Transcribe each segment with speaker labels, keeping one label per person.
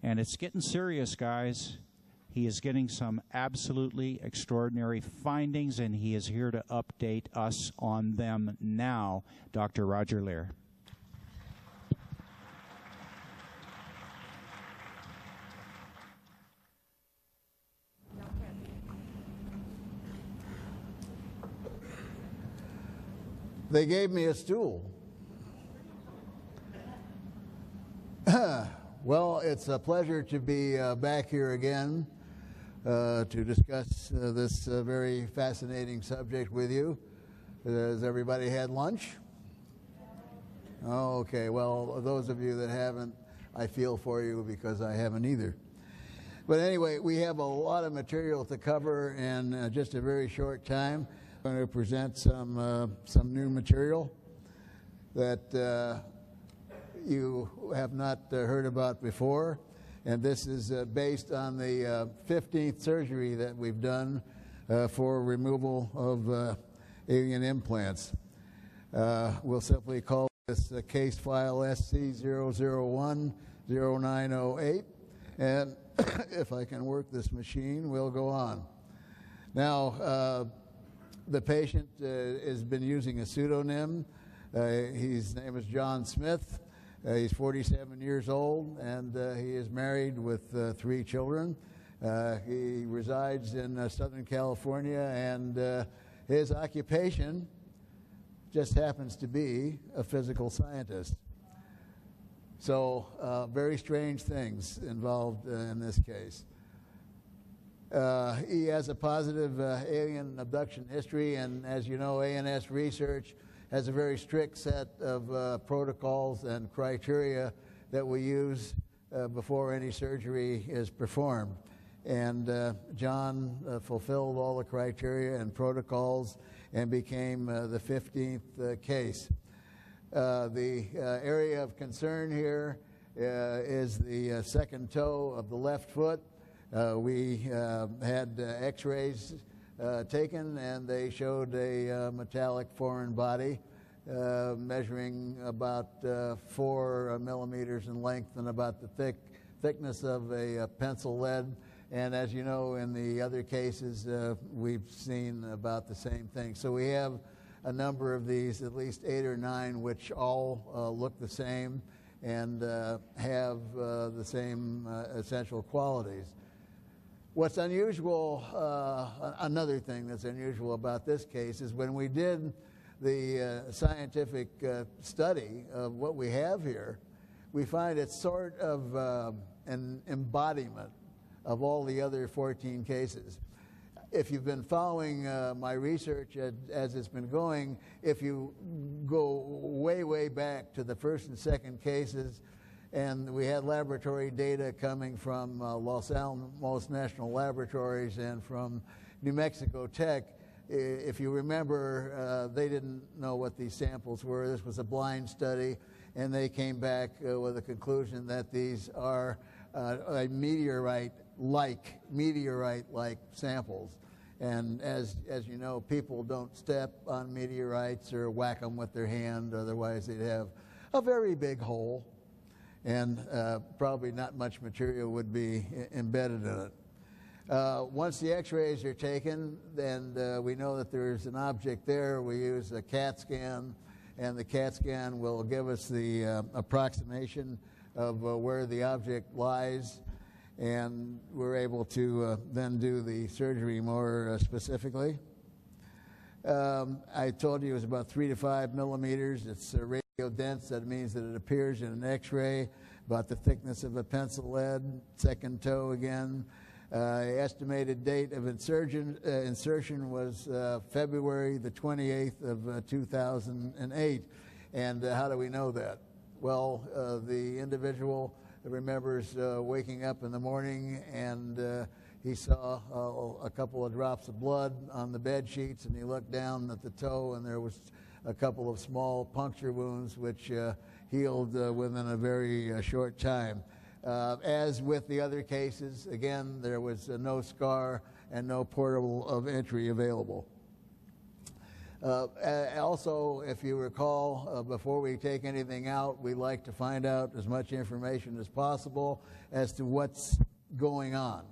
Speaker 1: And it's getting serious, guys. He is getting some absolutely extraordinary findings, and he is here to update us on them now. Dr. Roger Lier.
Speaker 2: They gave me a stool. Well, it's a pleasure to be back here again to discuss this very fascinating subject with you. Has everybody had lunch? Oh, okay. Well, those of you that haven't, I feel for you because I haven't either. But anyway, we have a lot of material to cover in just a very short time. I'm going to present some new material that you have not heard about before, and this is based on the 15th surgery that we've done for removal of alien implants. We'll simply call this case file SC0010908, and if I can work this machine, we'll go on. Now, the patient has been using a pseudonym. His name is John Smith. He's 47 years old, and he is married with 3 children. He resides in Southern California, and his occupation just happens to be a physical scientist. So very strange things involved in this case. He has a positive alien abduction history, and as you know, ANS Research has a very strict set of protocols and criteria that we use before any surgery is performed. And John fulfilled all the criteria and protocols and became the 15th case. The area of concern here is the second toe of the left foot. We had x-rays taken, and they showed a metallic foreign body measuring about 4 millimeters in length and about the thickness of a pencil lead. And as you know, in the other cases, we've seen about the same thing. So we have a number of these, at least 8 or 9, which all look the same and have the same essential qualities. What's unusual, another thing that's unusual about this case is when we did the scientific study of what we have here, we find it's sort of an embodiment of all the other 14 cases. If you've been following my research as it's been going, if you go way, way back to the first and second cases, and we had laboratory data coming from Los Alamos National Laboratories and from New Mexico Tech. If you remember, they didn't know what these samples were. This was a blind study, and they came back with a conclusion that these are a meteorite-like samples. And as you know, people don't step on meteorites or whack them with their hand, otherwise they'd have a very big hole, and probably not much material would be embedded in it. Once the x-rays are taken, then we know that there's an object there. We use a CAT scan, and the CAT scan will give us the approximation of where the object lies, and we're able to then do the surgery more specifically. I told you it was about 3 to 5 millimeters. It's radio dense. That means that it appears in an x-ray about the thickness of a pencil lead. Second toe again. Estimated date of insertion was February the 28th of 2008. And how do we know that? Well, the individual remembers waking up in the morning, and he saw a couple of drops of blood on the bed sheets, and he looked down at the toe, and there was a couple of small puncture wounds which healed within a very short time. As with the other cases, again, there was no scar and no portal of entry available. Also, if you recall, before we take anything out, we like to find out as much information as possible as to what's going on.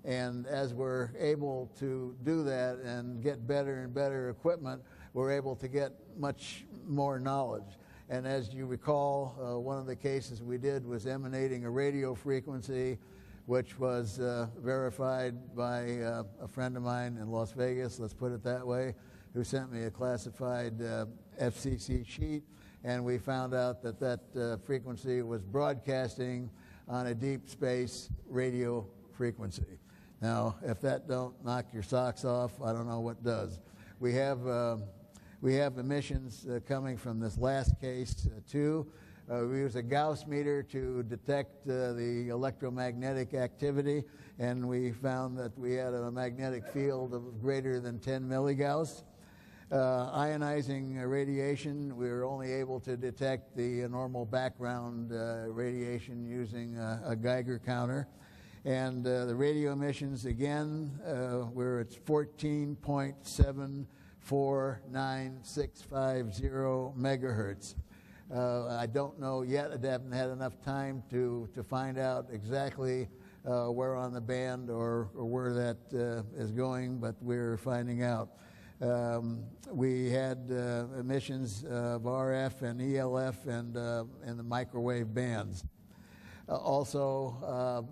Speaker 2: And as we're able to do that and get better and better equipment, we're able to get much more knowledge. And as you recall, one of the cases we did was emanating a radio frequency, which was verified by a friend of mine in Las Vegas, let's put it that way, who sent me a classified FCC sheet, and we found out that that frequency was broadcasting on a deep space radio frequency. Now, if that don't knock your socks off, I don't know what does. We have emissions coming from this last case too. We use a Gauss meter to detect the electromagnetic activity, and we found that we had a magnetic field of greater than 10 milligauss. Ionizing radiation, we were only able to detect the normal background radiation using a Geiger counter. And the radio emissions, again, we're at 14.749650 megahertz. I don't know yet. I haven't had enough time to find out exactly where on the band or where that is going, but we're finding out. We had emissions of RF and ELF and in the microwave bands. Also,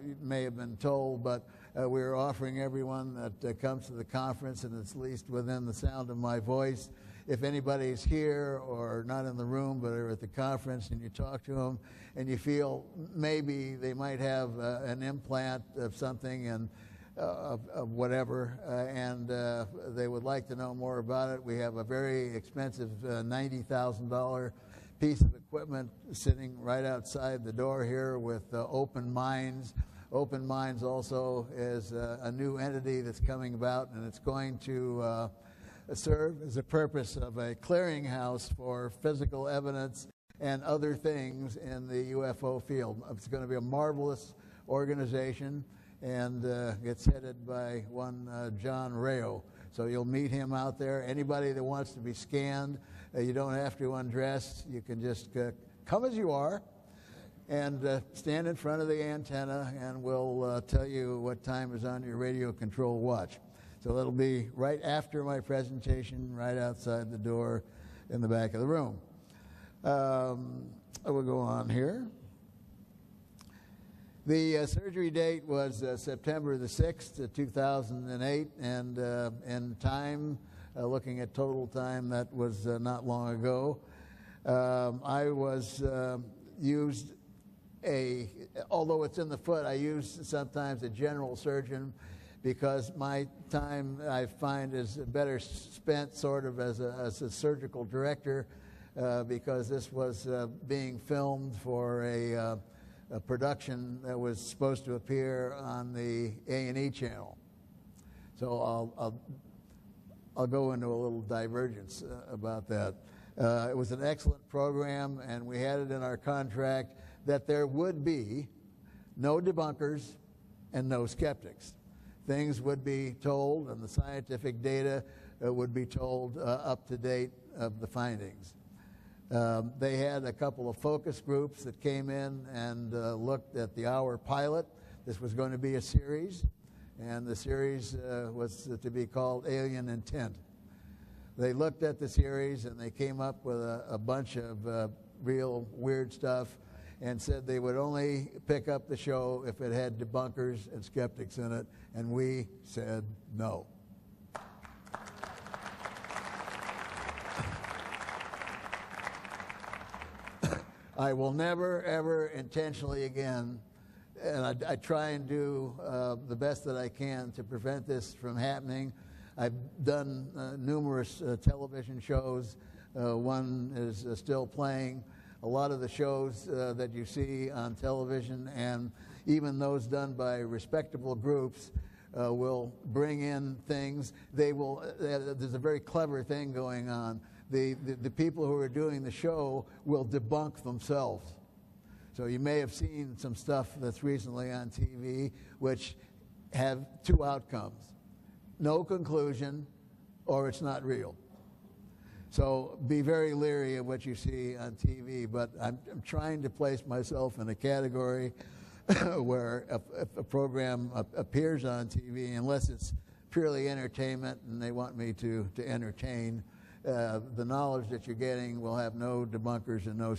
Speaker 2: you may have been told, but we're offering everyone that comes to the conference and is at least within the sound of my voice, if anybody's here or not in the room but are at the conference and you talk to them and you feel maybe they might have an implant of something and of whatever, and they would like to know more about it, we have a very expensive $90,000 piece of equipment sitting right outside the door here with Open Minds. Open Minds also is a new entity that's coming about, and it's going to serve as a purpose of a clearinghouse for physical evidence and other things in the UFO field. It's going to be a marvelous organization, and it's headed by one John Rayo. So you'll meet him out there. Anybody that wants to be scanned, you don't have to undress. You can just come as you are and stand in front of the antenna, and we'll tell you what time is on your radio control watch. So that'll be right after my presentation, right outside the door in the back of the room. We'll go on here. The surgery date was September the 6th, 2008, and in time, looking at total time, that was not long ago. I was used although it's in the foot, I use sometimes a general surgeon because my time, I find, is better spent sort of as a surgical director because this was being filmed for a production that was supposed to appear on the A&E channel. So I'll go into a little divergence about that. It was an excellent program, and we had it in our contract that there would be no debunkers and no skeptics. Things would be told, and the scientific data would be told up to date of the findings. They had a couple of focus groups that came in and looked at the hour pilot. This was going to be a series, and the series was to be called Alien Intent. They looked at the series and they came up with a bunch of real weird stuff and said they would only pick up the show if it had debunkers and skeptics in it, and we said no. I will never, ever intentionally again, and I try and do the best that I can to prevent this from happening. I've done numerous television shows. One is still playing. A lot of the shows that you see on television, and even those done by respectable groups, will bring in things. They will. There's a very clever thing going on. The people who are doing the show will debunk themselves. So you may have seen some stuff that's recently on TV which have two outcomes: no conclusion, or it's not real. So be very leery of what you see on TV, but I'm trying to place myself in a category where if a program appears on TV, unless it's purely entertainment and they want me to entertain, the knowledge that you're getting will have no debunkers and no